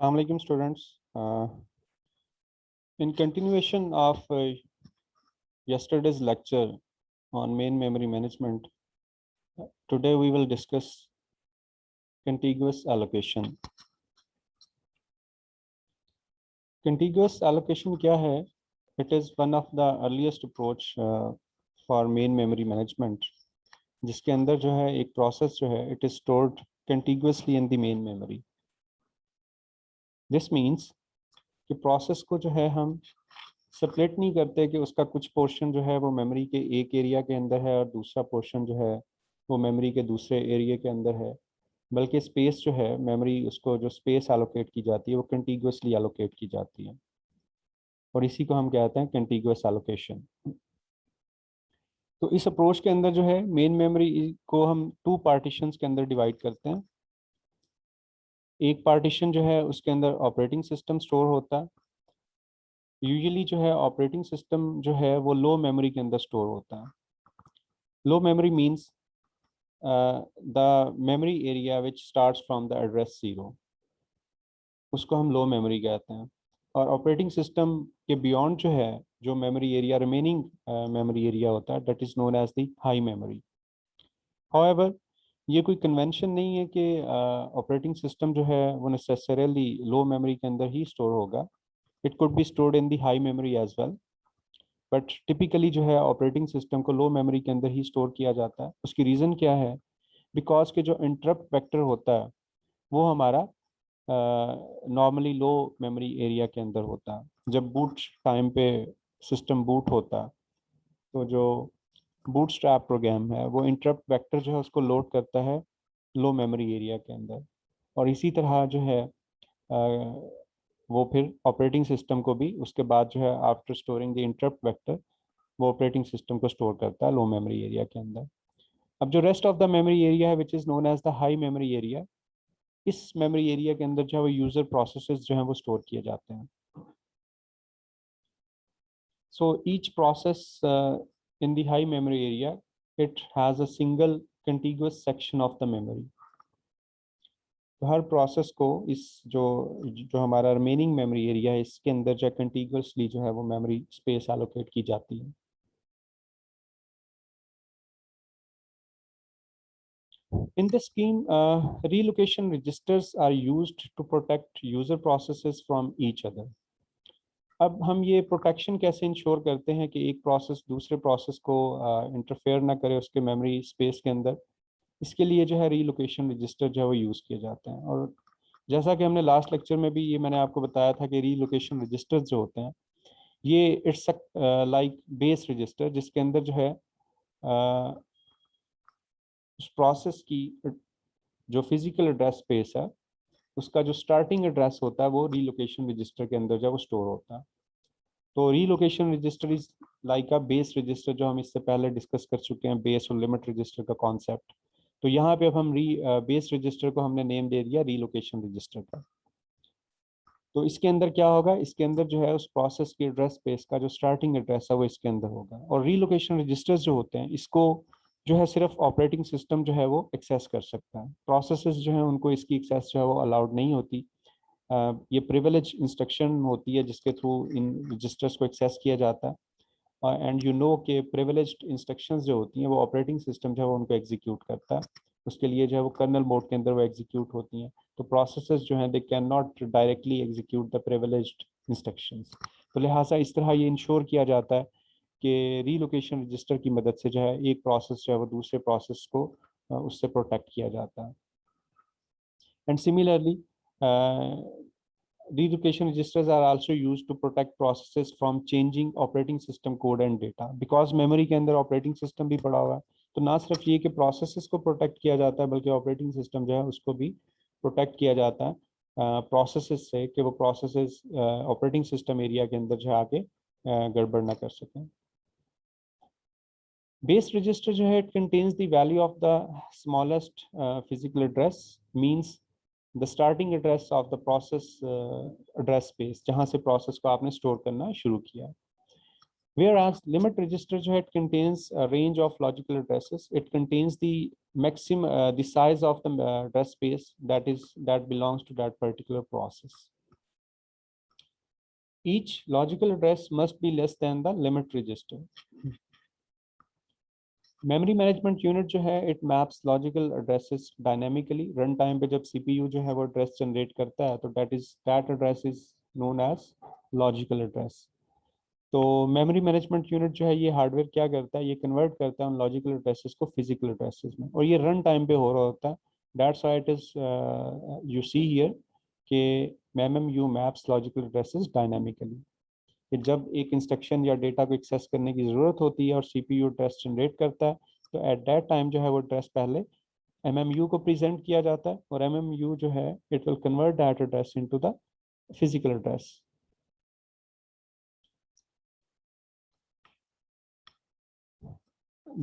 Assalamu alaikum students. In continuation of yesterday's lecture on main memory management, today we will discuss contiguous allocation. Contiguous allocation क्या है? It is one of the earliest approach for main memory management, जिसके अंदर जो है एक process जो है it is stored contiguously in the main memory. This means कि process को जो है हम सेपरेट नहीं करते कि उसका कुछ पोर्शन जो है वो मेमोरी के एक एरिया के अंदर है और दूसरा पोर्शन जो है वो मेमोरी के दूसरे एरिया के अंदर है, बल्कि स्पेस जो है मेमोरी उसको जो स्पेस एलोकेट की जाती है वो कंटिग्यूसली एलोकेट की जाती है और इसी को हम कहते हैं कंटिग्यूस एलोकेशन। तो इस अप्रोच के अंदर जो है मेन मेमोरी को हम टू पार्टीशंस के अंदर डिवाइड करते हैं। एक पार्टीशन जो है उसके अंदर ऑपरेटिंग सिस्टम स्टोर होता है। यूजुअली जो है ऑपरेटिंग सिस्टम जो है वो लो मेमोरी के अंदर स्टोर होता है। Low memory means the memory area which starts from the address 0, उसको हम लो मेमोरी कहते हैं। और ऑपरेटिंग सिस्टम के बियॉन्ड जो है जो memory area remaining memory area होता है that is known as the high memory. However ये कोई कन्वेंशन नहीं है कि ऑपरेटिंग सिस्टम जो है वो नेसेसरली लो मेमोरी के अंदर ही स्टोर होगा। It could be stored in the high memory as well, but typically जो है ऑपरेटिंग सिस्टम को लो मेमोरी के अंदर ही स्टोर किया जाता है। उसकी रीज़न क्या है? बिकॉज के जो इंटरप्ट वेक्टर होता है वो हमारा नॉर्मली लो मेमोरी एरिया के अंदर होता है। जब बूट टाइम पे सिस्टम बूट होता है तो जो बूटस्ट्रैप प्रोग्राम है वो इंटरप्ट वेक्टर जो है उसको लोड करता है लो मेमोरी एरिया के अंदर, और इसी तरह जो है वो फिर ऑपरेटिंग सिस्टम को भी उसके बाद जो है after storing the interrupt vector वो ऑपरेटिंग सिस्टम को स्टोर करता है लो मेमोरी एरिया के अंदर। अब जो rest of the memory area है which is known as the high memory area, इस मेमोरी एरिया के अंदर जो है वो यूजर प्रोसेसेस जो है वो स्टोर किए जाते हैं। So each process in the high memory area it has a single contiguous section of the memory. तो हर प्रोसेस को इस जो जो हमारा रिमेनिंग मेमोरी एरिया है इसके अंदर जो कंटिग्यूअसली जो है वो मेमोरी स्पेस एलोकेट की जाती है। In this scheme, relocation registers are used to protect user processes from each other. अब हम ये प्रोटेक्शन कैसे इंश्योर करते हैं कि एक प्रोसेस दूसरे प्रोसेस को इंटरफेयर ना करे उसके मेमोरी स्पेस के अंदर? इसके लिए जो है रीलोकेशन रजिस्टर जो है वो यूज़ किए जाते हैं। और जैसा कि हमने लास्ट लेक्चर में भी ये मैंने आपको बताया था कि रीलोकेशन रजिस्टर्स जो होते हैं ये इट्स लाइक बेस रजिस्टर, जिसके अंदर जो है उस प्रोसेस की जो फिजिकल एड्रेस स्पेस है उसका जो स्टार्टिंग एड्रेस होता है वो रीलोकेशन रजिस्टर के अंदर जो है वो स्टोर होता है। तो relocation register is like a base register, जो हम इससे पहले डिस्कस कर चुके हैं बेस और लिमिट रजिस्टर का कॉन्सेप्ट। तो यहाँ पे अब हम बेस रजिस्टर को हमने नेम दे दिया रीलोकेशन रजिस्टर का। तो इसके अंदर क्या होगा? इसके अंदर जो है उस प्रोसेस की एड्रेस स्पेस का जो स्टार्टिंग एड्रेस है वो इसके अंदर होगा। और रीलोकेशन रजिस्टर्स जो होते हैं इसको जो है सिर्फ ऑपरेटिंग सिस्टम जो है वो एक्सेस कर सकता है। प्रोसेसेस जो है उनको इसकी एक्सेस जो है वो अलाउड नहीं होती। ये प्रिविलेज इंस्ट्रक्शन होती है जिसके थ्रू इन रजिस्टर्स को एक्सेस किया जाता है। एंड यू नो के प्रिविलेज्ड इंस्ट्रक्शंस जो होती हैं वो ऑपरेटिंग सिस्टम जो है वो उनको एग्जीक्यूट करता है। उसके लिए जो है वो कर्नल मोड के अंदर वो एग्जीक्यूट होती हैं। तो प्रोसेसेस जो हैं they can not directly execute the privileged instructions. तो लिहाजा इस तरह ये इंश्योर किया जाता है कि रीलोकेशन रजिस्टर की मदद से जो है एक प्रोसेस जो है वो दूसरे प्रोसेस को उससे प्रोटेक्ट किया जाता है। And similarly relocation registers are also used to protect processes from changing operating system code and data, because memory के अंदर operating system भी पड़ा हुआ है। तो ना सिर्फ ये कि processes को protect किया जाता है बल्कि operating system जो है उसको भी protect किया जाता है processes से, कि वो processes operating system area के अंदर जो आके गड़बड़ ना कर सकें। Base register जो है it contains the value of the smallest physical address, means the starting address of the process address space, जहाँ से process को आपने store करना शुरू किया। Whereas limit register जो है, it contains a range of logical addresses. It contains the maximum the size of the address space that belongs to that particular process. Each logical address must be less than the limit register. Memory management unit जो है, it maps logical addresses dynamically. Run time पे जब CPU जो है वो address generate करता है, तो that address is known as logical address. तो मेमोरी मैनेजमेंट यूनिट जो है, ये हार्डवेयर क्या करता है, ये कन्वर्ट करता है उन लॉजिकल एड्रेसेस को फिजिकल एड्रेसेस में, और ये रन टाइम पे हो रहा होता है. That's why it is you see here कि MMU maps logical addresses dynamically. कि जब एक इंस्ट्रक्शन या डेटा को एक्सेस करने की ज़रूरत होती है और सीपीयू एड्रेस जनरेट करता है, तो एट दैट टाइम जो है वो एड्रेस पहले MMU को प्रेजेंट किया जाता है, और MMU जो है it will convert that address into the physical address.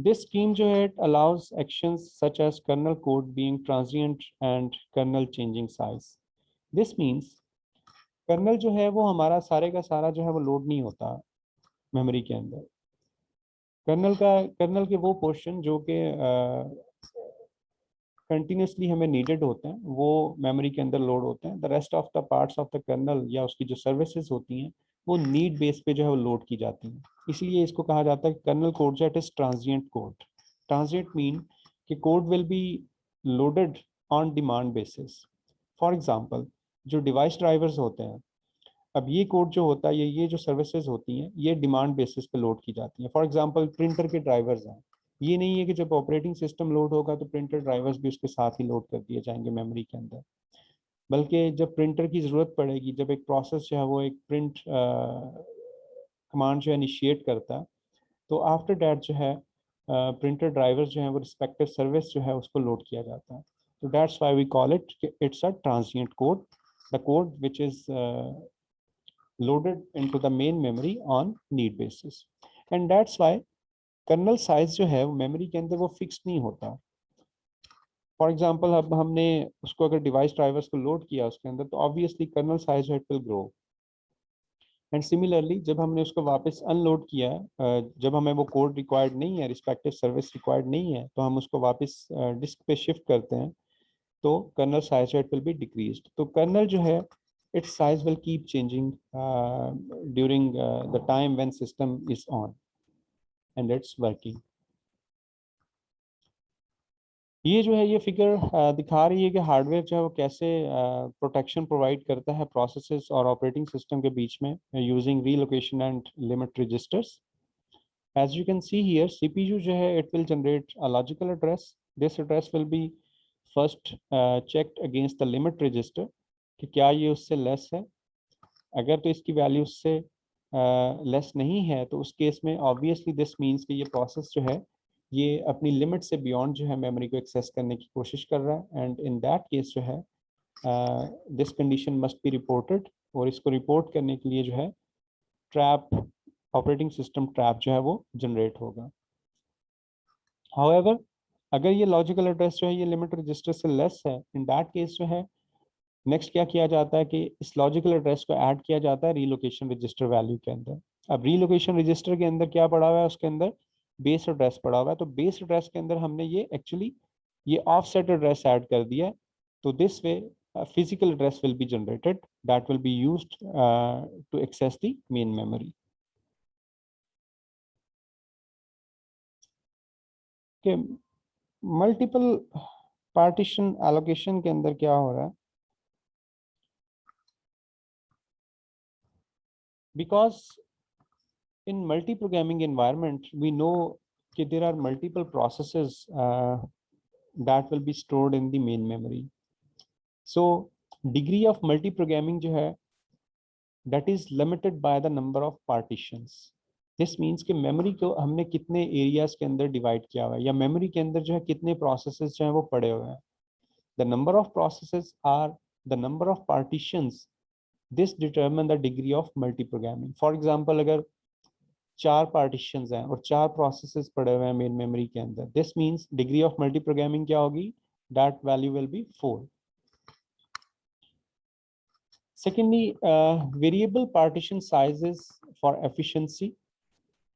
This scheme जो है, it allows actions such as kernel code being transient and kernel changing size. This means kernel जो है वो हमारा सारे का सारा जो है वो लोड नहीं होता मेमोरी के अंदर. कर्नल के वो पोर्शन जो कि कंटिन्यूसली हमें नीडेड होते हैं, वो मेमोरी के अंदर लोड होते हैं. The rest of the parts of the kernel या उसकी जो सर्विसेज होती हैं, वो नीड बेस पे जो है वो लोड की जाती हैं. इसलिए इसको कहा जाता है कर्नल कोड जो is transient code. Transient mean कि code will be loaded on demand basis. For example, जो डिवाइस ड्राइवर्स होते हैं, अब ये कोड जो होता है, ये जो सर्विसेज होती हैं, ये डिमांड बेसिस पे लोड की जाती हैं. फॉर एग्जांपल, प्रिंटर के ड्राइवर्स हैं. ये नहीं है कि जब ऑपरेटिंग सिस्टम लोड होगा तो प्रिंटर ड्राइवर्स भी उसके साथ ही लोड कर दिए जाएंगे मेमोरी के अंदर. बल्कि जब प्रिंटर की ज़रूरत पड़ेगी, जब एक प्रोसेस जो है वो एक प्रिंट कमांड जो है इनिशिएट करता है, तो आफ्टर डैट जो है प्रिंटर ड्राइवर्स जो है वो रिस्पेक्टिव सर्विस जो है उसको लोड किया जाता है. तो that's why we call it's a transient code, the code which is loaded into the main memory on need basis. And that's why kernel size जो है वो मेमोरी के अंदर वो फिक्स नहीं होता. फॉर एग्जांपल, अब हमने उसको अगर डिवाइस ड्राइवर्स को लोड किया उसके अंदर, तो obviously kernel size it will grow. And similarly जब हमने उसको वापस अनलोड किया है, जब हमें वो कोड रिक्वायर्ड नहीं है, रिस्पेक्टिव सर्विस रिक्वायर्ड नहीं है, तो हम उसको वापस डिस्क पे शिफ्ट करते हैं, तो kernel size it will be decreased. तो कर्नल जो है, its size will keep changing during the time when system is on and it's working. ये जो है ये फिगर दिखा रही है कि हार्डवेयर जो है वो कैसे प्रोटेक्शन प्रोवाइड करता है प्रोसेसेस और ऑपरेटिंग सिस्टम के बीच में using relocation and limit registers. As you can see here, CPU जो है it will generate a logical address. This address will be first checked against the limit register कि क्या ये उससे लेस है. अगर तो इसकी वैल्यू उससे लेस नहीं है, तो उस केस में ऑब्वियसली दिस मीन्स कि ये प्रोसेस जो है ये अपनी लिमिट से बियॉन्ड जो है मेमोरी को एक्सेस करने की कोशिश कर रहा है. एंड इन दैट केस जो है this condition must be reported, और इसको रिपोर्ट करने के लिए जो है ट्रैप, ऑपरेटिंग सिस्टम ट्रैप जो है वो जनरेट होगा. हाउएवर, अगर ये लॉजिकल एड्रेस जो है ये लिमिट रजिस्टर से लेस है, इन दैट केस जो है नेक्स्ट क्या किया जाता है कि इस लॉजिकल एड्रेस को ऐड किया जाता है रीलोकेशन रजिस्टर वैल्यू के अंदर. अब रीलोकेशन रजिस्टर के अंदर क्या पड़ा हुआ है, उसके अंदर बेस एड्रेस पड़ा हुआ है. तो बेस एड्रेस के अंदर हमने ये एक्चुअली ये ऑफसेट एड्रेस ऐड कर दिया है. तो this way physical address will be generated that will be used to access the main memory. के मल्टीपल पार्टीशन एलोकेशन के अंदर क्या हो रहा है, because in multi-programming environment we know that there are multiple processes that will be stored in the main memory. So degree of multi-programming जो है that is limited by the number of partitions. This means कि memory को हमने कितने areas के अंदर divide किया हुआ है, या memory के अंदर जो है कितने processes जो है वो पड़े हुए हैं. The number of processes are the number of partitions. This determine the degree of multi-programming. For example, अगर 4 पार्टीशंस हैं और 4 प्रोसेसेस पड़े हुए हैं मेन मेमोरी के अंदर, this means degree of multi programming क्या होगी, that value will be 4. Secondly, variable partition sizes for efficiency.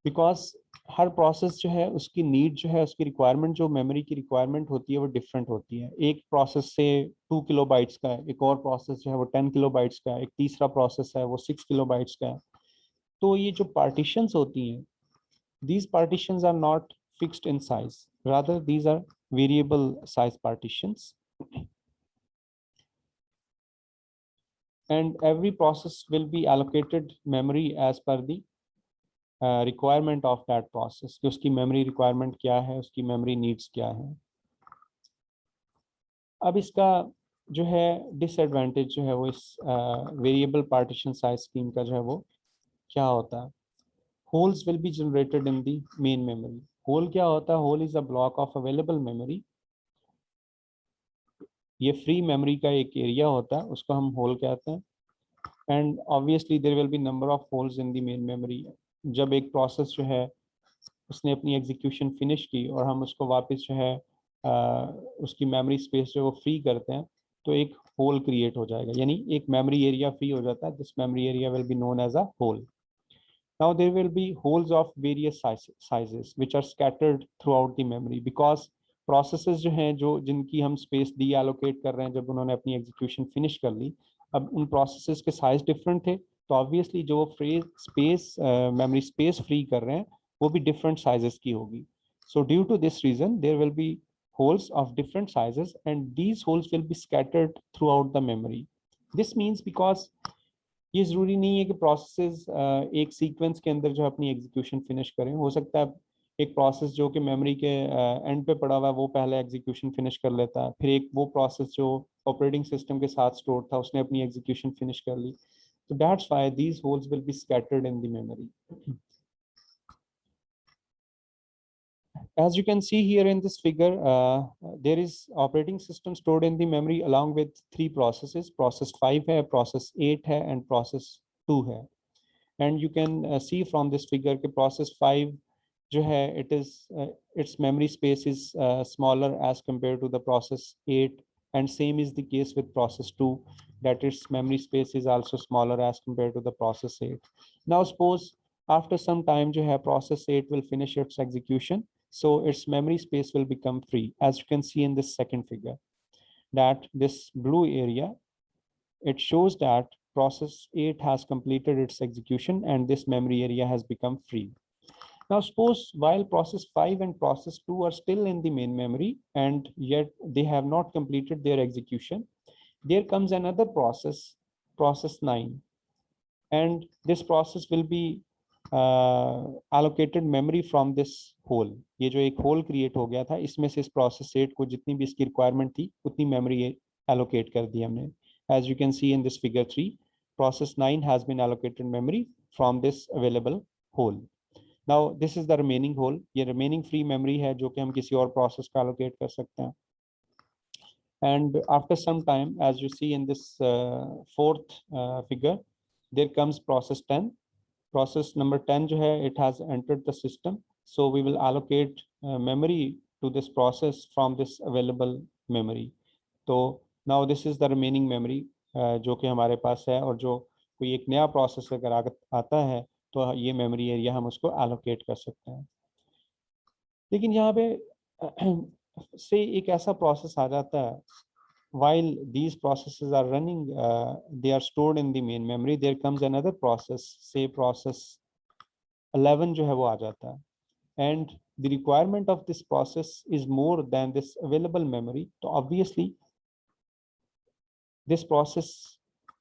Because her process जो है उसकी नीड जो है, उसकी रिक्वायरमेंट, जो मेमोरी की रिक्वायरमेंट होती है वो डिफरेंट होती है। एक प्रोसेस से 2 किलोबाइट्स का है, एक और प्रोसेस जो है वो 10 किलोबाइट्स का है, एक तीसरा प्रोसेस है वो 6 किलोबाइट्स का है। तो ये जो पार्टीशंस होती हैं, these partitions are not fixed in size, rather these are variable size partitions, and every process will be allocated memory as per the requirement of that process, कि उसकी memory requirement क्या है, उसकी memory needs क्या है। अब इसका जो है disadvantage जो है वो इस variable partition size scheme का जो है वो क्या होता है। holes will be generated in the main memory। hole क्या होता है? hole is a block of available memory। ये फ्री मेमोरी का एक एरिया होता है, उसको हम होल कहते हैं। And obviously there will be number of holes in the main memory. जब एक प्रोसेस जो है उसने अपनी एग्जीक्यूशन फिनिश की और हम उसको वापस जो है उसकी मेमोरी स्पेस जो वो फ्री करते हैं, तो एक होल क्रिएट हो जाएगा, यानी एक मेमोरी एरिया फ्री हो जाता है। This memory area will be known as a hole. Now there will be holes of various sizes which are scattered throughout the memory, because processes जो हैं, जो जिनकी हम स्पेस डी एलोकेट कर रहे हैं, जब उन्होंने अपनी एग्जीक्यूशन फिनिश कर ली, अब उन प्रोसेसेस के साइज डिफरेंट थे, तो ऑब्वियसली जो freed space memory space free कर रहे हैं वो भी डिफरेंट साइजेस की होगी। So due to this reason there will be holes of different sizes, and these holes will be scattered throughout the memory. This means because ये जरूरी नहीं है कि प्रोसेसेस एक सीक्वेंस के अंदर जो अपनी एग्जीक्यूशन फिनिश करें। हो सकता है एक प्रोसेस जो कि मेमोरी के एंड पे पड़ा हुआ है वो पहले एग्जीक्यूशन फिनिश कर लेता है, फिर एक वो प्रोसेस जो ऑपरेटिंग सिस्टम के साथ स्टोर था उसने अपनी एग्जीक्यूशन फिनिश कर ली। तो that's why these holes will be scattered in the memory. As you can see here in this figure, there is operating system stored in the memory along with 3 processes. Process 5 है, process 8 है, and process 2 है। And you can see from this figure कि process 5 जो है its memory space is smaller as compared to the process 8, and same is the case with process 2, that its memory space is also smaller as compared to the process 8. Now suppose after some time जो है process 8 will finish its execution, so its memory space will become free, as you can see in this second figure, that this blue area, it shows that process 8 has completed its execution and this memory area has become free. Now suppose while process 5 and process 2 are still in the main memory and yet they have not completed their execution, there comes another process, process 9, and this process will be allocated memory from this hole। ये जो एक hole create हो गया था, इसमें से इस process 8 को जितनी भी इसकी requirement थी उतनी memory allocate कर दी हमने। As you can see in this figure 3, process 9 has been allocated memory from this available hole। Now this is the remaining hole। ये remaining free memory है जो कि हम किसी और process का allocate कर सकते हैं। And after some time, as you see in this fourth figure, there comes process 10। process number 10 जो है it has entered the system, so we will allocate memory to this process from this available memory। तो now this is the remaining memory जो कि हमारे पास है, और जो कोई एक नया प्रोसेस अगर आता है तो ये मेमोरी एरिया हम उसको allocate कर सकते हैं। लेकिन यहाँ पे से एक ऐसा प्रोसेस आ जाता है, while these processes are running, they are stored in the main memory, there comes another process, say process 11 जो है वो आ जाता है, and the requirement of this process is more than this available memory, तो obviously this process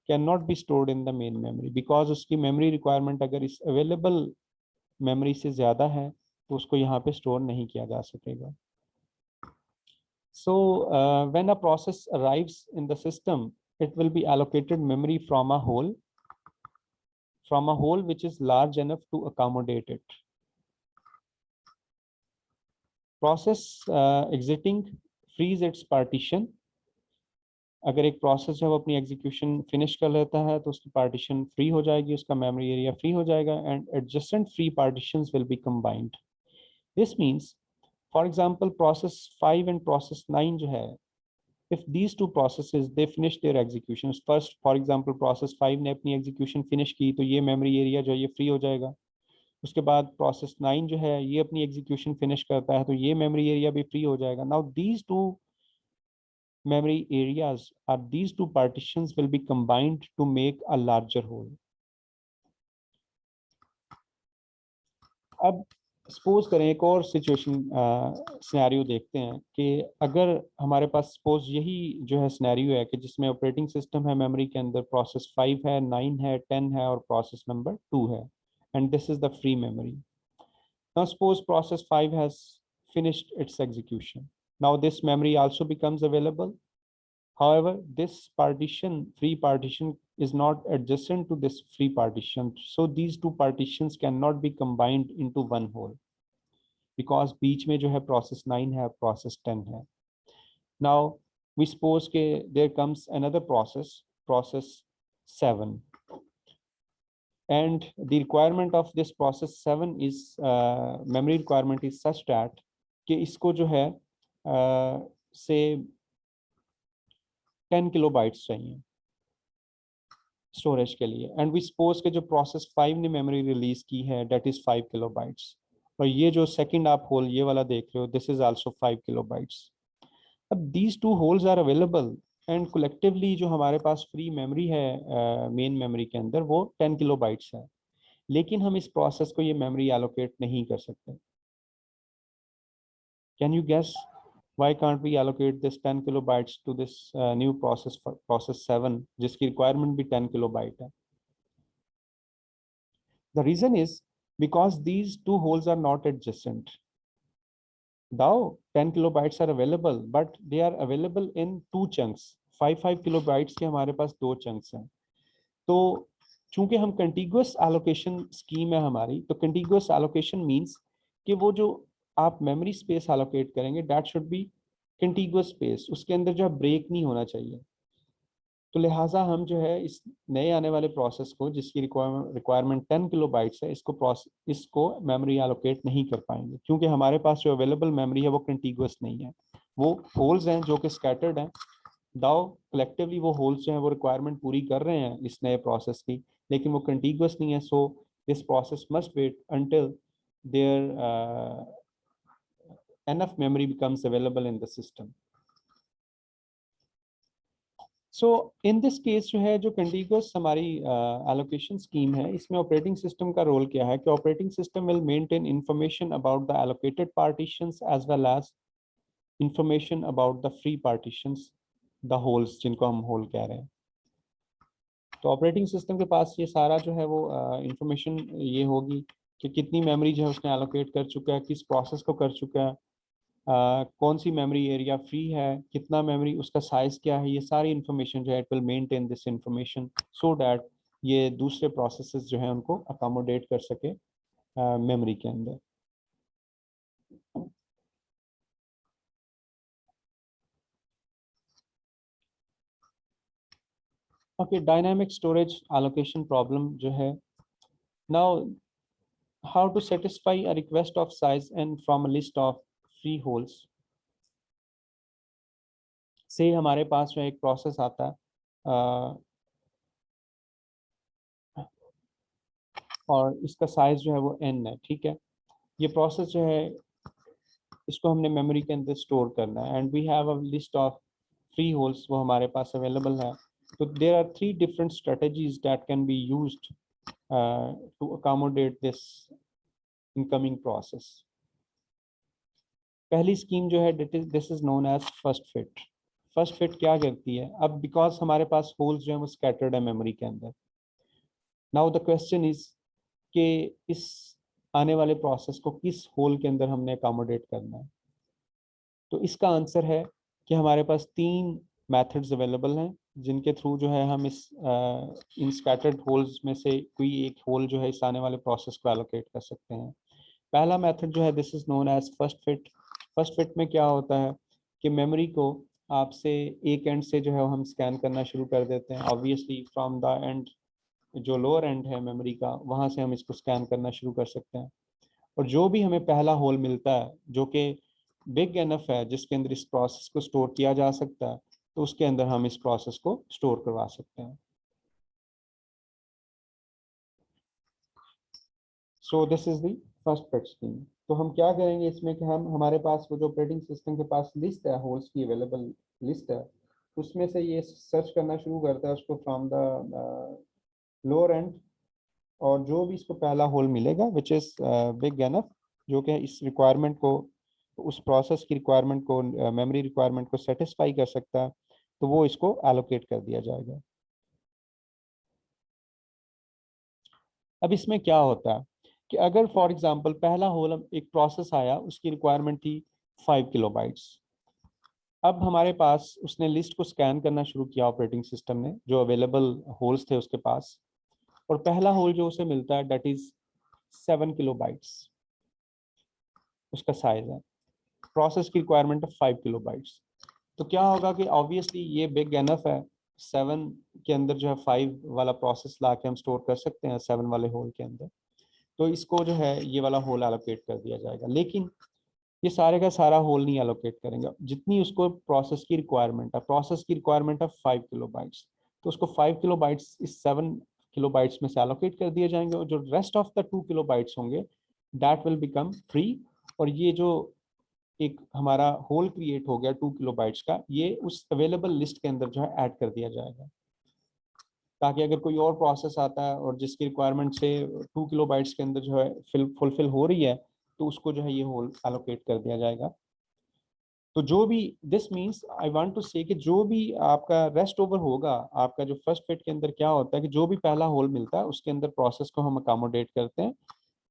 cannot be stored in the main memory, because उसकी memory requirement अगर इस available memory से ज़्यादा है तो उसको यहाँ पे store नहीं किया जा सकेगा। So when a process arrives in the system, it will be allocated memory from a hole which is large enough to accommodate it। Process exiting frees its partition। अगर एक प्रोसेस है वो अपनी एग्जीक्यूशन फिनिश कर लेता है तो उसकी पार्टीशन फ्री हो जाएगी, उसका मेमोरी एरिया फ्री हो जाएगा, and adjacent free partitions will be combined. This means for example process 5 and process 9 जो है, if these two processes they finish their executions first, for example process 5 ने अपनी execution finish की, तो ये memory area जो है ये free हो जाएगा। उसके बाद प्रोसेस 9 जो है ये अपनी एग्जीक्यूशन फिनिश करता है, तो ये मेमोरी एरिया भी फ्री हो जाएगा. Now these two memory areas or these two partitions will be combined to make a larger whole. अब सपोज करें एक और सिचुएशन सिनेरियो देखते हैं कि अगर हमारे पास सपोज यही जो है सिनेरियो है कि जिसमें ऑपरेटिंग सिस्टम है, मेमोरी के अंदर प्रोसेस 5 है, 9 है, 10 है और प्रोसेस नंबर 2 है, and this is the free memory. Now suppose process 5 has finished its execution. Now this memory also becomes available. However, this partition, free partition, is not adjacent to this free partition. So these two partitions cannot be combined into one whole because बीच में जो है process 9 है, process 10 है. Now we suppose के there comes another process, process 7, and the requirement of this process 7 is memory requirement is such that कि इसको जो है say 10 किलोबाइट्स चाहिए स्टोरेज के लिए, एंड वी सपोज के जो प्रोसेस 5 ने मेमोरी रिलीज की है दैट इज 5 किलोबाइट्स, और ये जो सेकंड आप होल ये वाला देख रहे हो दिस इज आल्सो 5 किलोबाइट्स. अब these two holes are available and collectively जो हमारे पास फ्री मेमोरी है मेन मेमोरी के अंदर वो 10 किलोबाइट्स है, लेकिन हम इस प्रोसेस को ये मेमोरी एलोकेट नहीं कर सकते. Can you guess why can't we allocate this 10 kilobytes to this new process for process 7 जिसकी requirement भी 10 kilobyte है? The reason is because these two holes are not adjacent. Though 10 kilobytes are available, but they are available in two chunks. 5 kilobytes के हमारे पास दो chunks हैं. तो चूंकि हम contiguous allocation scheme है हमारी, तो contiguous allocation means कि वो जो आप मेमोरी स्पेस allocate करेंगे that should be contiguous space, उसके अंदर जो है ब्रेक नहीं होना चाहिए. तो लिहाजा हम जो है इस नए आने वाले प्रोसेस को जिसकी रिक्वायरमेंट 10 किलोबाइट्स है इसको मेमोरी एलोकेट नहीं कर पाएंगे, क्योंकि हमारे पास जो अवेलेबल मेमोरी है वो कंटिगुअस नहीं है, वो होल्स हैं जो कि स्कैटर्ड हैं. दाओ कलेक्टिवली वो होल्स जो हैं वो रिक्वायरमेंट पूरी कर रहे हैं इस नए प्रोसेस की, लेकिन वो कंटिगुअस नहीं है. So this process must wait until there enough memory becomes available in the system. सो इन दिस केस जो है जो कंटिगुअस हमारी एलोकेशन स्कीम है इसमें ऑपरेटिंग सिस्टम का रोल क्या है कि operating system will maintain information about the allocated partitions as well as information about the free partitions, the holes जिनको हम होल कह रहे हैं. तो ऑपरेटिंग सिस्टम के पास ये सारा जो है वो इंफॉर्मेशन ये होगी कि कितनी मेमोरी जो है उसने एलोकेट कर चुका है, किस प्रोसेस को कर चुका है, कौन सी मेमोरी एरिया फ्री है, कितना मेमोरी, उसका साइज क्या है, ये सारी इंफॉर्मेशन जो है it will maintain this information so that ये दूसरे प्रोसेसेस जो है उनको अकोमोडेट कर सके मेमोरी के अंदर. Okay, dynamic storage allocation problem जो है. Now how to satisfy a request of size n from a list of free holes. Say हमारे पास जो एक प्रोसेस आता है और इसका साइज जो है वो n है, ठीक है. ये प्रोसेस जो है इसको हमने मेमोरी के अंदर स्टोर करना है and we have a list of free holes वो हमारे पास अवेलेबल है. तो there are 3 different strategies that can be used to accommodate this incoming process. पहली स्कीम जो है this is known as first fit. First fit क्या करती है, अब बिकॉज हमारे पास होल्स जो है वो स्कैटर्ड है मेमोरी के अंदर. नाउ द क्वेश्चन इज कि इस आने वाले प्रोसेस को किस होल के अंदर हमने अकोमोडेट करना है. तो इसका आंसर है कि हमारे पास 3 मेथड्स अवेलेबल हैं जिनके थ्रू जो है हम इस इन स्कैटर्ड होल्स में से कोई एक होल जो है इस आने वाले प्रोसेस को एलोकेट कर सकते हैं. पहला मेथड जो है this is known as first fit. First fit में क्या होता है कि मेमोरी को आपसे एक एंड से जो है हम स्कैन करना शुरू कर देते हैं. ऑब्वियसली फ्रॉम द एंड जो लोअर एंड है मेमोरी का वहाँ से हम इसको स्कैन करना शुरू कर सकते हैं, और जो भी हमें पहला होल मिलता है जो कि बिग एनफ है जिसके अंदर इस प्रोसेस को स्टोर किया जा सकता है, तो उसके अंदर हम इस प्रोसेस को स्टोर करवा सकते हैं. So this is the first fit scheme. तो हम क्या करेंगे इसमें कि हम हमारे पास वो जो ऑपरेटिंग सिस्टम के पास लिस्ट है, होल्स की अवेलेबल लिस्ट है, उसमें से ये सर्च करना शुरू करता है उसको फ्रॉम द लोअर एंड, और जो भी इसको पहला होल मिलेगा विच इज बिग एनफ, जो कि इस रिक्वायरमेंट को, उस प्रोसेस की रिक्वायरमेंट को, मेमोरी रिक्वायरमेंट को सेटिस्फाई कर सकता है, तो वो इसको एलोकेट कर दिया जाएगा। अब इसमें क्या होता है कि अगर फॉर एग्जांपल पहला होल, एक प्रोसेस आया, उसकी रिक्वायरमेंट थी 5 किलोबाइट्स। अब हमारे पास उसने लिस्ट को स्कैन करना शुरू किया ऑपरेटिंग सिस्टम ने, जो अवेलेबल होल्स थे उसके पास, और पहला होल जो उसे मिलता है दैट इज 7 किलोबाइट्स, उसका साइज है। प्रोसेस की रिक्वायरमेंट है 5 किलोबाइट्स। तो क्या होगा कि ऑब्वियसली ये बिग एनफ है, 7 के अंदर जो है 5 वाला प्रोसेस ला के हम स्टोर कर सकते हैं 7 वाले होल के अंदर। तो इसको जो है ये वाला होल एलोकेट कर दिया जाएगा, लेकिन ये सारे का सारा होल नहीं एलोकेट करेंगे। जितनी उसको प्रोसेस की रिक्वायरमेंट है, प्रोसेस की रिक्वायरमेंट है 5 किलोबाइट्स, तो उसको 5 किलोबाइट्स इस 7 किलोबाइट्स में से एलोकेट कर दिए जाएंगे, और जो रेस्ट ऑफ द 2 किलोबाइट्स होंगे दैट विल बिकम फ्री। और ये जो एक हमारा होल क्रिएट हो गया 2 किलोबाइट्स का, ये उस अवेलेबल लिस्ट के अंदर जो है ऐड कर दिया जाएगा, ताकि अगर कोई और प्रोसेस आता है और जिसकी रिक्वायरमेंट से 2 किलोबाइट्स के अंदर जो है फुलफिल हो रही है, तो उसको जो है ये होल एलोकेट कर दिया जाएगा। तो जो भी, this means I want to say कि जो भी आपका रेस्ट ओवर होगा, आपका जो फर्स्ट फिट के अंदर क्या होता है कि जो भी पहला होल मिलता है उसके अंदर प्रोसेस को हम अकोमोडेट करते हैं,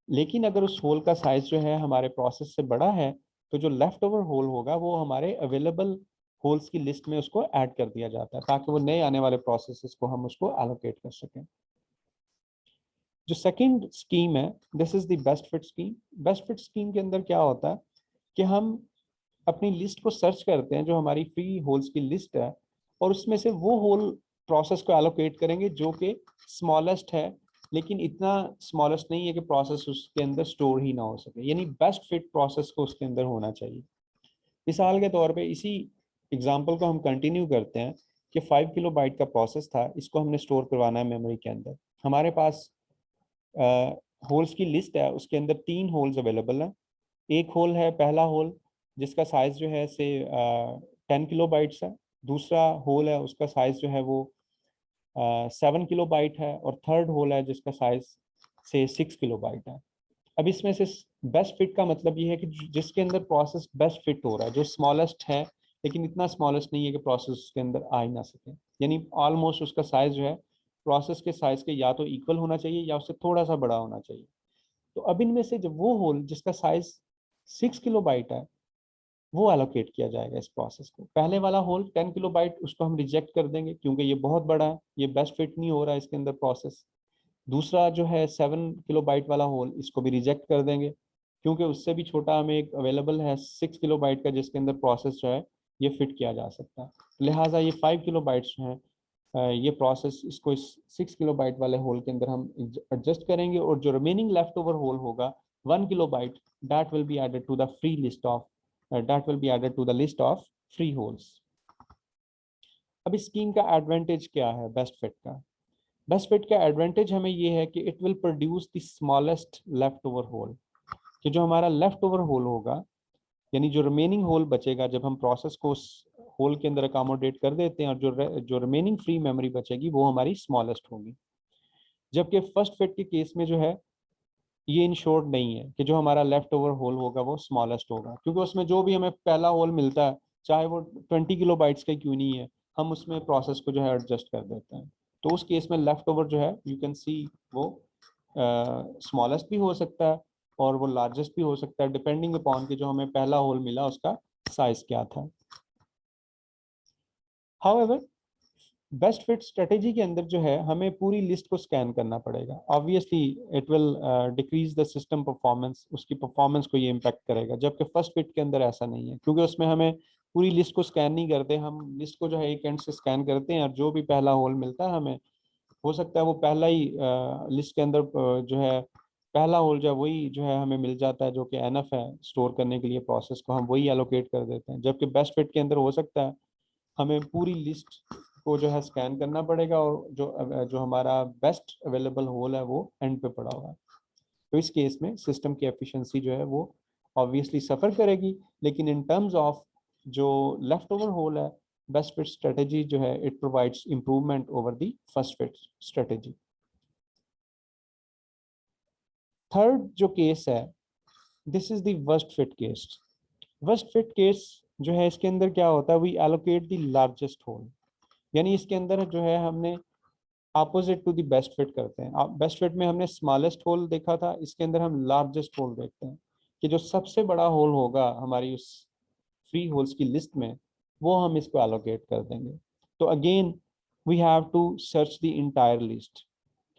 लेकिन अगर उस होल का साइज जो है हमारे प्रोसेस से बड़ा है, तो जो लेफ्ट ओवर होल होगा वो हमारे अवेलेबल होल्स की लिस्ट में उसको ऐड कर दिया जाता है, ताकि वो नए आने वाले प्रोसेसेस को हम उसको एलोकेट कर सकें। जो सेकंड स्कीम है, this is the best fit scheme. Best fit scheme के अंदर क्या होता है कि हम अपनी लिस्ट को सर्च करते हैं, जो हमारी फ्री होल्स की लिस्ट है, और उसमें से वो होल प्रोसेस को एलोकेट करेंगे जो कि स्मॉलेस्ट है, लेकिन इतना स्मॉलेस्ट नहीं है कि प्रोसेस उसके अंदर स्टोर ही ना हो सके, यानी बेस्ट फिट प्रोसेस को उसके अंदर होना चाहिए। मिसाल के तौर पे इसी एग्जांपल को हम कंटिन्यू करते हैं कि 5 किलोबाइट का प्रोसेस था, इसको हमने स्टोर करवाना है मेमोरी के अंदर। हमारे पास होल्स की लिस्ट है, उसके अंदर 3 होल्स अवेलेबल हैं। एक होल है, पहला होल, जिसका साइज जो है से 10 किलोबाइट्स है। दूसरा होल है, उसका साइज जो है वो 7 किलोबाइट है। और थर्ड होल है जिसका साइज से 6 किलोबाइट है। अब इसमें से बेस्ट फिट का मतलब ये है कि जिसके अंदर प्रोसेस बेस्ट फिट हो रहा है, जो स्मॉलेस्ट है, लेकिन इतना स्मॉलेस्ट नहीं है कि प्रोसेस उसके अंदर आ ही ना सके, यानी ऑलमोस्ट उसका साइज जो है प्रोसेस के साइज के या तो इक्वल होना चाहिए या उससे थोड़ा सा बड़ा होना चाहिए। तो अब इनमें से जब वो होल जिसका साइज 6 किलोबाइट है, वो एलोकेट किया जाएगा इस प्रोसेस को। पहले वाला होल 10 किलोबाइट, उसको हम रिजेक्ट कर देंगे क्योंकि ये बहुत बड़ा है, ये बेस्ट फिट नहीं हो रहा है इसके अंदर प्रोसेस। दूसरा जो है 7 किलोबाइट वाला होल, इसको भी रिजेक्ट कर देंगे क्योंकि उससे भी छोटा हमें एक अवेलेबल है 6 किलोबाइट का, जिसके अंदर प्रोसेस जो है ये फिट किया जा सकता है। लिहाजा ये 5 किलोबाइट्स जो है, ये प्रोसेस, इसको इस 6 किलोबाइट वाले होल के अंदर हम एडजस्ट करेंगे, और जो रिमेनिंग लेफ्ट ओवर होल होगा 1 kilobyte, that will be added to the free list of that will be added to the list of free holes. अब इस स्कीम का एडवांटेज क्या है बेस्ट फिट का? बेस्ट फिट का एडवांटेज हमें ये है कि it will produce the smallest left over hole, कि जो हमारा लेफ्ट ओवर होल होगा, यानी जो रिमेनिंग होल बचेगा, जब हम प्रोसेस को उस होल के अंदर अकोमोडेट कर देते हैं, और जो रिमेनिंग फ्री मेमोरी बचेगी वो हमारी स्मॉलेस्ट होगी। जबकि फर्स्ट फिट के केस में जो है ये इंश्योर्ड नहीं है कि जो हमारा लेफ्ट ओवर होल होगा वो स्मॉलेस्ट होगा, क्योंकि उसमें जो भी हमें पहला होल मिलता है, चाहे वो 20 किलोबाइट्स का क्यों नहीं है, हम उसमें प्रोसेस को जो है एडजस्ट कर देते हैं। तो उस केस में लेफ्ट ओवर जो है यू कैन सी वो स्मॉलेस्ट भी हो सकता है और वो लार्जेस्ट भी हो सकता है, डिपेंडिंग अपॉन कि जो हमें पहला होल मिला उसका साइज क्या था। हाउएवर बेस्ट फिट स्ट्रेटेजी के अंदर जो है हमें पूरी लिस्ट को स्कैन करना पड़ेगा। Obviously it will decrease the system performance, उसकी परफॉर्मेंस को ये इम्पैक्ट करेगा, जबकि फर्स्ट फिट के अंदर ऐसा नहीं है, क्योंकि उसमें हमें पूरी लिस्ट को स्कैन नहीं करते, हम लिस्ट को जो है एक एंड से स्कैन करते हैं, और जो भी पहला होल मिलता है हमें, हो सकता है वो पहला ही लिस्ट के अंदर जो है पहला होल जो है वही जो है हमें मिल जाता है, जो कि एनफ है स्टोर करने के लिए प्रोसेस को, हम वही एलोकेट कर देते हैं। जबकि बेस्ट फिट के अंदर हो सकता है हमें पूरी लिस्ट को जो है स्कैन करना पड़ेगा, और जो जो हमारा बेस्ट अवेलेबल होल है वो एंड पे पड़ा हुआ है। तो इस केस में सिस्टम की एफिशिएंसी जो है वो ऑब्वियसली सफ़र करेगी, लेकिन इन टर्म्स ऑफ जो लेफ्ट ओवर होल है, बेस्ट फिट स्ट्रेटेजी जो है it provides improvement over the first fit strategy. Third जो केस है, this is the worst fit case. Worst fit case जो है इसके अंदर क्या होता है, we allocate the largest hole, यानी इसके अंदर जो है हमने opposite to the best fit करते हैं। बेस्ट फिट में हमने स्मॉलेस्ट होल देखा था, इसके अंदर हम लार्जेस्ट होल देखते हैं कि जो सबसे बड़ा होल होगा हमारी उस फ्री होल्स की लिस्ट में, वो हम इसको एलोकेट कर देंगे। तो again we have to search the entire list,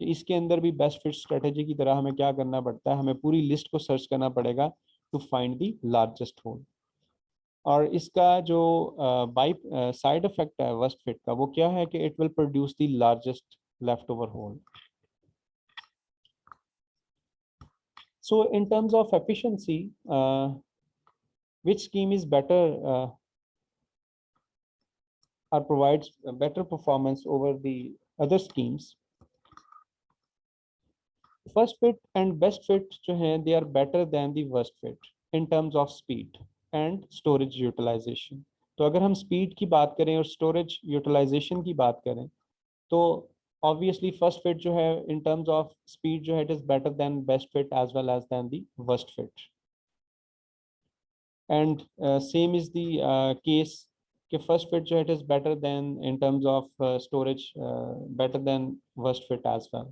कि इसके अंदर भी बेस्ट फिट स्ट्रेटेजी की तरह हमें क्या करना पड़ता है, हमें पूरी लिस्ट को सर्च करना पड़ेगा to find the largest hole. और इसका जो बाई साइड इफेक्ट है वर्स्ट फिट का, वो क्या है कि it will produce the largest leftover hole. So in terms of efficiency, which scheme is better or provides a better performance over the other schemes? First fit and best fit जो हैं, they are better than the worst fit in terms of speed and storage utilization. तो अगर हम speed की बात करें और storage utilization की बात करें, तो obviously first fit जो है in terms of speed जो है it is better than best fit as well as than the worst fit. And same is the case कि first fit जो है it is better than in terms of storage better than worst fit as well.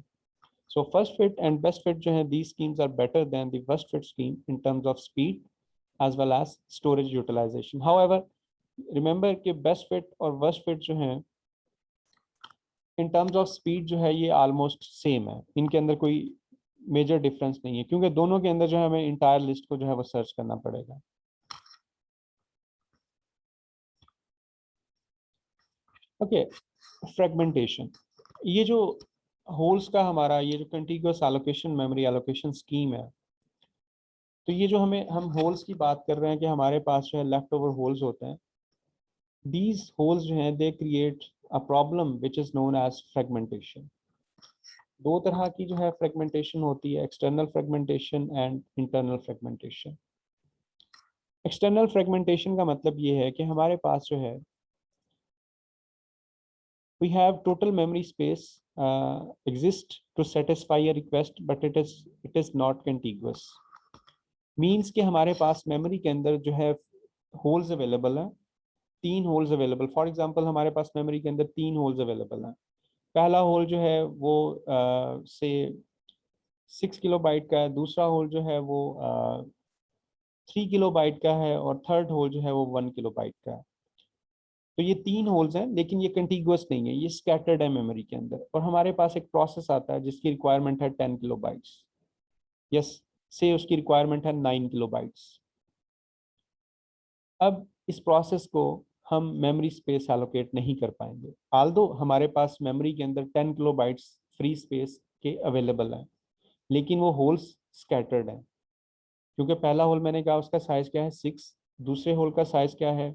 So first fit and best fit जो है these schemes are better than the worst fit scheme in terms of speed as well as storage utilization. However, remember कि best fit और worst fit जो है इन terms of speed जो है ये almost same है, इनके अंदर कोई मेजर डिफरेंस नहीं है, क्योंकि दोनों के अंदर जो है हमें इंटायर लिस्ट को जो है वो सर्च करना पड़ेगा। ओके, फ्रेगमेंटेशन, ये जो होल्स का हमारा ये जो कंटिग्यूअस एलोकेशन मेमोरी एलोकेशन स्कीम है, तो ये जो हम होल्स की बात कर रहे हैं कि हमारे पास जो है लेफ्ट ओवर होल्स होते हैं, दीज होल्स जो हैं they create a problem which is known as fragmentation. दो तरह की जो है फ्रेगमेंटेशन होती है, external fragmentation and internal fragmentation. External fragmentation का मतलब ये है कि हमारे पास जो है we have total memory space exist to satisfy a request but it is not contiguous. Means कि हमारे पास मेमोरी के अंदर जो है होल्स अवेलेबल हैं, 3 होल्स अवेलेबल। फॉर एग्जांपल हमारे पास मेमोरी के अंदर 3 होल्स अवेलेबल हैं। पहला होल जो है वो से 6 किलोबाइट का है, दूसरा होल जो है वो 3 किलोबाइट का है, और थर्ड होल जो है वो 1 किलोबाइट का है। तो ये 3 होल्स हैं, लेकिन ये कंटिग्यूअस नहीं है, ये स्कैटर्ड है मेमोरी के अंदर। और हमारे पास एक प्रोसेस आता है जिसकी रिक्वायरमेंट है 10 किलोबाइट्स, यस, से उसकी रिक्वायरमेंट है 9 किलोबाइट्स। अब इस प्रोसेस को हम मेमोरी स्पेस एलोकेट नहीं कर पाएंगे, आल्दो हमारे पास मेमोरी के अंदर 10 किलोबाइट्स फ्री स्पेस के अवेलेबल हैं, लेकिन वो होल्स स्कैटर्ड हैं। क्योंकि पहला होल मैंने कहा उसका साइज क्या है 6, दूसरे होल का साइज क्या है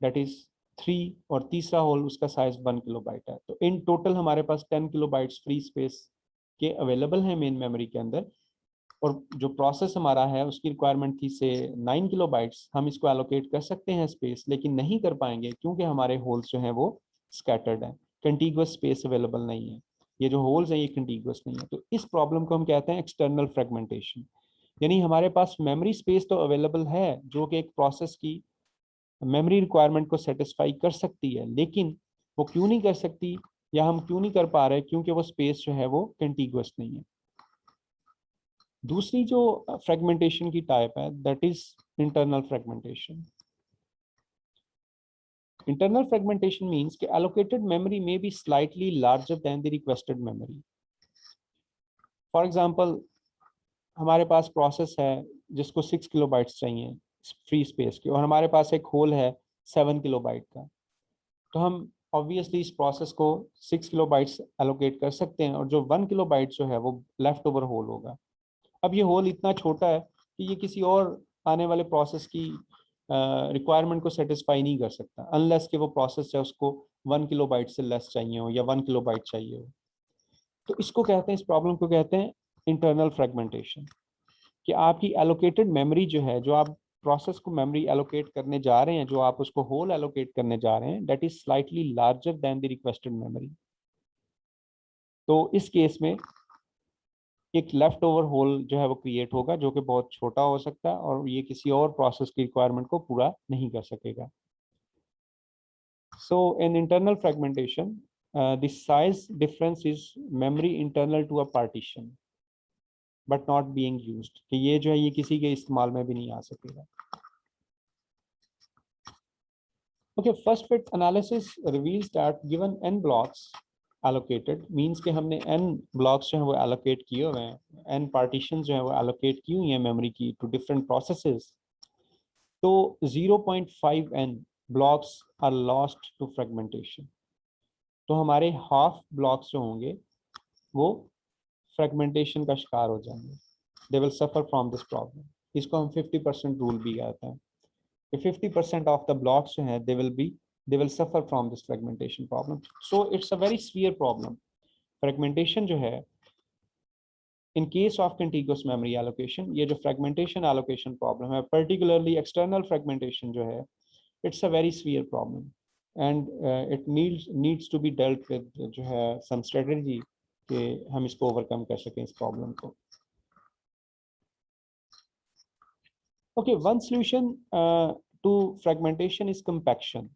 दैट इज 3, और तीसरा होल उसका साइज 1 किलोबाइट है। तो इन टोटल हमारे पास 10 किलोबाइट्स फ्री स्पेस के अवेलेबल हैं मेन मेमोरी के अंदर, और जो प्रोसेस हमारा है उसकी रिक्वायरमेंट थी से 9 किलोबाइट्स। हम इसको एलोकेट कर सकते हैं स्पेस, लेकिन नहीं कर पाएंगे क्योंकि हमारे होल्स जो हैं वो स्कैटर्ड हैं, कंटिग्यूअस स्पेस अवेलेबल नहीं है। ये जो होल्स हैं ये कंटिग्यूअस नहीं है। तो इस प्रॉब्लम को हम कहते हैं एक्सटर्नल फ्रेगमेंटेशन। यानी हमारे पास मेमोरी स्पेस तो अवेलेबल है जो कि एक प्रोसेस की मेमोरी रिक्वायरमेंट को सेटिस्फाई कर सकती है, लेकिन वो क्यों नहीं कर सकती या हम क्यों नहीं कर पा रहे, क्योंकि वो स्पेस जो है वो कंटिग्यूअस नहीं है। दूसरी जो फ्रेगमेंटेशन की टाइप है that is internal fragmentation. Internal fragmentation means कि allocated memory may be slightly larger than the requested memory. For example हमारे पास प्रोसेस है जिसको 6 किलोबाइट्स चाहिए फ्री स्पेस की, और हमारे पास एक होल है 7 किलोबाइट का। तो हम ऑब्वियसली इस प्रोसेस को 6 किलोबाइट्स एलोकेट कर सकते हैं, और जो 1 किलोबाइट जो है वो लेफ्ट ओवर होल होगा। अब ये होल इतना छोटा है कि ये किसी और आने वाले प्रोसेस की रिक्वायरमेंट को सेटिस्फाई नहीं कर सकता, अनलेस कि वो प्रोसेस है उसको 1 किलोबाइट से लेस चाहिए हो या 1 किलोबाइट चाहिए हो। तो इसको कहते हैं, इस प्रॉब्लम को कहते हैं इंटरनल फ्रेगमेंटेशन, कि आपकी एलोकेटेड मेमोरी जो है, जो आप प्रोसेस को मेमोरी एलोकेट करने जा रहे हैं, जो आप उसको होल एलोकेट करने जा रहे हैं, that is slightly larger than the requested memory. तो इस केस में एक लेफ्ट ओवर होल जो है वो क्रिएट होगा, जो कि बहुत छोटा हो सकता है और ये किसी और प्रोसेस की रिक्वायरमेंट को पूरा नहीं कर सकेगा। So in internal fragmentation the size difference is memory internal to a partition but not being used, कि ये जो है ये किसी के इस्तेमाल में भी नहीं आ सकेगा। Okay, first fit analysis reveals that given n blocks allocated means कि हमने n ब्लॉक्स जो है वो allocate किए हुए हैं, n partitions जो है वो allocate की हुई हैं मेमोरी की टू डिफरेंट प्रोसेसेस, तो 0.5 n blocks are lost to fragmentation. तो हमारे हाफ ब्लॉक्स जो होंगे वो फ्रेगमेंटेशन का शिकार हो जाएंगे, they will suffer from this problem. इसको हम 50% रूल भी कहते हैं, कि 50% ऑफ द ब्लॉक्स जो हैं they will suffer from this fragmentation problem. So it's a very severe problem. Fragmentation जो है in case of contiguous memory allocation, ये जो fragmentation allocation problem है, particularly external fragmentation जो है, it's a very severe problem and it needs to be dealt with जो है some strategy कि हम इसको overcome कर सकें इस problem को। Okay, one solution to fragmentation is compaction.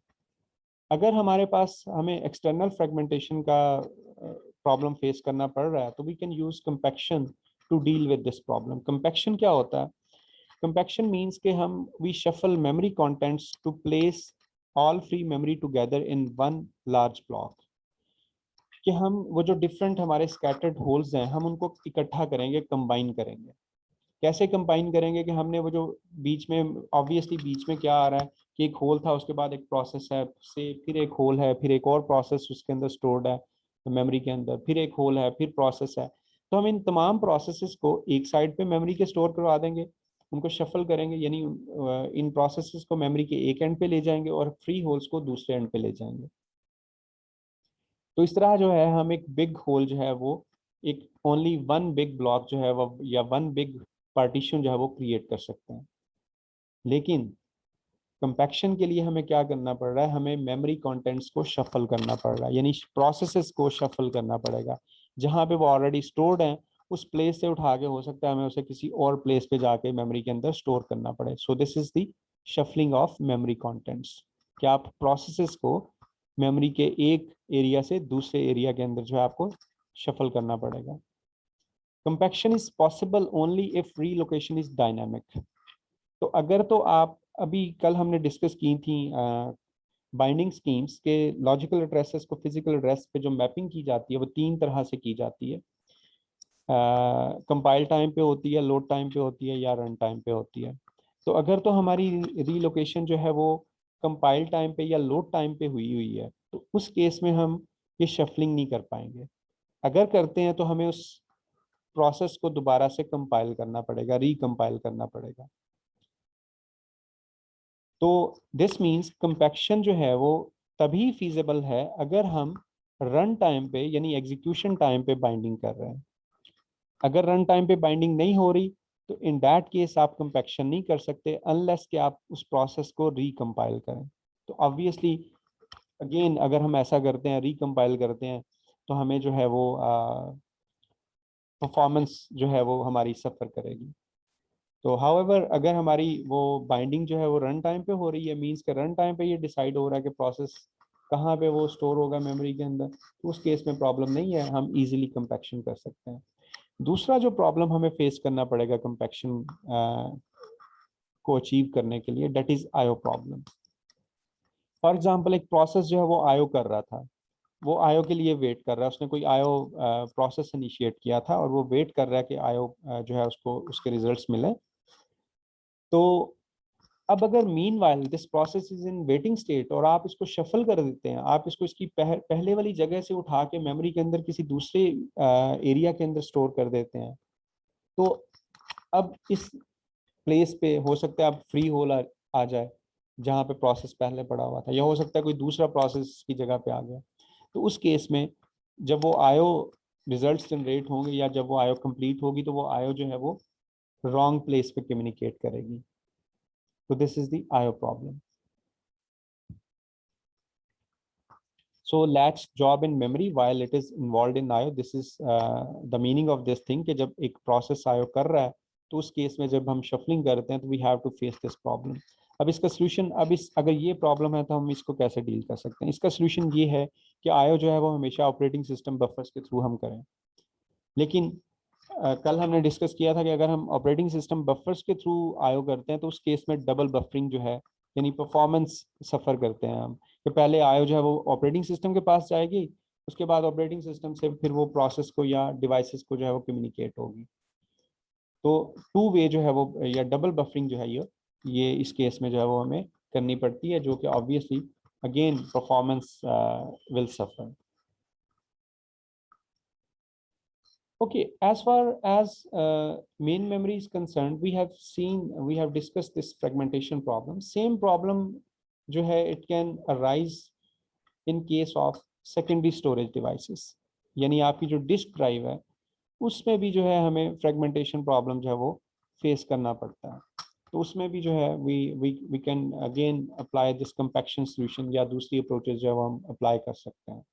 अगर हमारे पास हमें एक्सटर्नल फ्रेगमेंटेशन का प्रॉब्लम फेस करना पड़ रहा है, तो we can use compaction to deal with this problem. Compaction क्या होता है? कंपैक्शन मींस कि हम we shuffle memory contents to place all free memory together in one large block, कि हम वो जो डिफरेंट हमारे स्कैटर्ड होल्स हैं हम उनको इकट्ठा करेंगे, कंबाइन करेंगे। कैसे कंबाइन करेंगे? कि हमने वो जो बीच में, ऑब्वियसली बीच में क्या आ रहा है कि एक होल था, उसके बाद एक प्रोसेस है, से फिर एक होल है, फिर एक और प्रोसेस उसके अंदर स्टोर्ड है मेमोरी के अंदर, फिर एक होल है, फिर प्रोसेस है। तो हम इन तमाम प्रोसेसेस को एक साइड पे मेमोरी के स्टोर करवा देंगे, उनको शफल करेंगे, यानी इन प्रोसेसेस को मेमोरी के एक एंड पे ले जाएंगे और फ्री होल्स को दूसरे एंड पे ले जाएंगे। तो इस तरह जो है हम एक बिग होल जो है वो एक ओनली वन बिग ब्लॉक जो है वो या वन बिग पार्टीशन जो है वो क्रिएट कर सकते हैं। लेकिन कंपैक्शन के लिए हमें क्या करना पड़ रहा है? हमें मेमोरी कंटेंट्स को शफल करना पड़ रहा है, यानी प्रोसेसेस को शफल करना पड़ेगा। जहां पे वो ऑलरेडी स्टोर्ड हैं उस प्लेस से उठा के, हो सकता है हमें उसे किसी और प्लेस पे जाके मेमोरी के अंदर स्टोर करना पड़े। So this is the shuffling of memory contents, कि आप प्रोसेसेस को मेमोरी के एक एरिया से दूसरे एरिया के अंदर जो है आपको शफल करना पड़ेगा। Compaction is possible only if relocation is dynamic. तो अगर तो आप, अभी कल हमने डिस्कस की थी बाइंडिंग स्कीम्स के लॉजिकल एड्रेसेस को फिजिकल एड्रेस पे जो मैपिंग की जाती है वो तीन तरह से की जाती है। कंपाइल टाइम पे होती है, लोड टाइम पे होती है, या रन टाइम पे होती है। तो अगर तो हमारी रीलोकेशन जो है वो कंपाइल टाइम पे या लोड टाइम पे हुई हुई है, तो उस केस में हम ये शफलिंग नहीं कर पाएंगे। अगर करते हैं तो हमें उस प्रोसेस को दोबारा से कंपाइल करना पड़ेगा, रिकम्पाइल करना पड़ेगा। तो दिस मीन्स कंपैक्शन जो है वो तभी फीजिबल है अगर हम रन टाइम पे यानी एग्जीक्यूशन टाइम पे बाइंडिंग कर रहे हैं। अगर रन टाइम पे बाइंडिंग नहीं हो रही तो इन दैट केस आप कंपैक्शन नहीं कर सकते अनलेस कि आप उस प्रोसेस को रिकम्पाइल करें। तो ऑब्वियसली अगेन अगर हम ऐसा करते हैं, रिकम्पाइल करते हैं, तो हमें जो है वो परफॉर्मेंस जो है वो हमारी सफ़र करेगी। तो हाउएवर अगर हमारी वो बाइंडिंग जो है वो रन टाइम पे हो रही है, मींस के रन टाइम पे ये डिसाइड हो रहा है कि प्रोसेस कहाँ पे वो स्टोर होगा मेमोरी के अंदर, तो उस केस में प्रॉब्लम नहीं है, हम इजीली कंपैक्शन कर सकते हैं। दूसरा जो प्रॉब्लम हमें फेस करना पड़ेगा कंपैक्शन को अचीव करने के लिए, that is IO problem. For example एक प्रोसेस जो है वो आईओ कर रहा था, वो आईओ के लिए वेट कर रहा है, उसने कोई आईओ प्रोसेस इनिशिएट किया था और वो वेट कर रहा है कि आईओ जो है उसको उसके रिजल्ट्स मिले। तो अब अगर meanwhile this process is in waiting state और आप इसको शफल कर देते हैं, आप इसको इसकी पहले वाली जगह से उठा के मेमोरी के अंदर किसी दूसरे एरिया के अंदर स्टोर कर देते हैं, तो अब इस प्लेस पे हो सकता है अब फ्री होल आ जाए जहाँ पे प्रोसेस पहले पड़ा हुआ था, या हो सकता है कोई दूसरा प्रोसेस की जगह पे आ गया। तो उस केस में जब वो आयो रिजल्ट्स जनरेट होंगे या जब वो आयो कंप्लीट होगी तो वो आयो जो है वो रॉन्ग प्लेस पे कम्युनिकेट करेगी. तो दिस इज द आयो problem. So lacks job in memory while it is involved in IO. This is the meaning of this thing कि जब एक process IO कर रहा है तो उस केस में जब हम shuffling करते हैं तो we have to face this problem. अब इसका solution, अब इस अगर ये problem है तो हम इसको कैसे deal कर सकते हैं. इसका solution ये है कि IO जो है वो हमेशा operating system buffers के through हम करें. लेकिन कल हमने डिस्कस किया था कि अगर हम ऑपरेटिंग सिस्टम बफर्स के थ्रू आयो करते हैं तो उस केस में डबल बफरिंग जो है यानी परफॉर्मेंस सफ़र करते हैं हम कि पहले आयो जो है वो ऑपरेटिंग सिस्टम के पास जाएगी, उसके बाद ऑपरेटिंग सिस्टम से फिर वो प्रोसेस को या डिवाइसेस को जो है वो कम्युनिकेट होगी. तो टू वे जो है वो या डबल बफरिंग जो है ये इस केस में जो है वो हमें करनी पड़ती है, जो कि obviously again performance will suffer. Okay, as far as main memory is concerned, we have discussed this fragmentation problem. Same problem जो है it can arise in case of secondary storage devices. यानी आपकी जो डिस्क ड्राइव है उसमें भी जो है हमें fragmentation problem जो है वो फेस करना पड़ता है. तो उसमें भी जो है we can again apply this compaction solution या दूसरी approaches जो है वो हम apply कर सकते हैं.